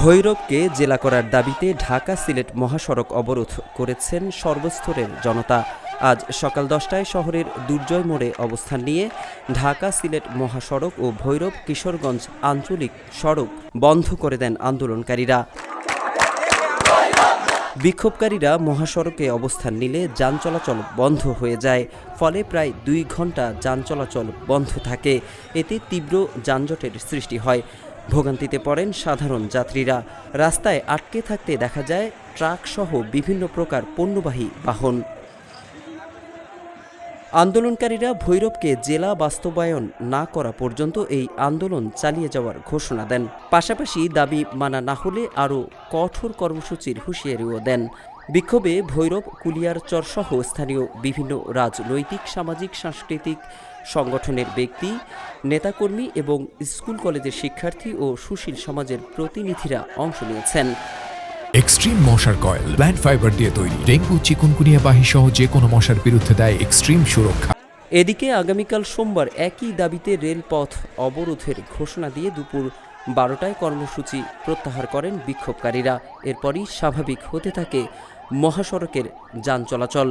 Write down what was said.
ভৈরবকে জেলা করার দাবিতে ঢাকা সিলেট মহাসড়ক অবরোধ করেছেন সর্বস্তরের জনতা। আজ সকাল 10টায় শহরের দুর্জয় মোড়ে অবস্থান নিয়ে ঢাকা সিলেট মহাসড়ক ও ভৈরব কিশোরগঞ্জ আঞ্চলিক সড়ক বন্ধ করে দেন আন্দোলনকারীরা। বিক্ষোভকারীরা মহাসড়কে অবস্থান নিলে যান চলাচল বন্ধ হয়ে যায়, ফলে প্রায় 2 ঘন্টা যান চলাচল বন্ধ থাকে। এতে তীব্র যানজটের সৃষ্টি হয়। ভোগান্তিতে পড়েন সাধারণ যাত্রীরা। রাস্তায় আটকে থাকতে দেখা যায় ট্রাকসহ বিভিন্ন প্রকার পণ্যবাহী বাহন। আন্দোলনকারীরা ভৈরবকে জেলা বাস্তবায়ন না করা পর্যন্ত এই আন্দোলন চালিয়ে যাওয়ার ঘোষণা দেন। পাশাপাশি দাবি মানা না হলে আরও কঠোর কর্মসূচির হুঁশিয়ারিও দেন। বিক্ষোভে ভৈরব, কুলিয়ারচর সহ স্থানীয় বিভিন্ন রাজনৈতিক, সামাজিক, সাংস্কৃতিক সংগঠনের ব্যক্তি, নেতাকর্মী এবং স্কুল কলেজের শিক্ষার্থী ও সুশীল সমাজের প্রতিনিধিরা অংশ নিয়েছেন। এক্সট্রিম মশার কয়েল প্ল্যান্ট ফাইবার দিয়ে তৈরি, ডেঙ্গু, চিকুনগুনিয়া বাহি সহ যে কোনো মশার বিরুদ্ধে দেয় এক্সট্রিম সুরক্ষা। এদিকে আগামীকাল সোমবার একই দাবিতে রেলপথ অবরোধের ঘোষণা দিয়ে দুপুর 12টায় কর্মসূচি প্রত্যাহার করেন বিক্ষোভকারীরা। এরপরই স্বাভাবিক হতে থাকে মহাসড়কের যান চলাচল।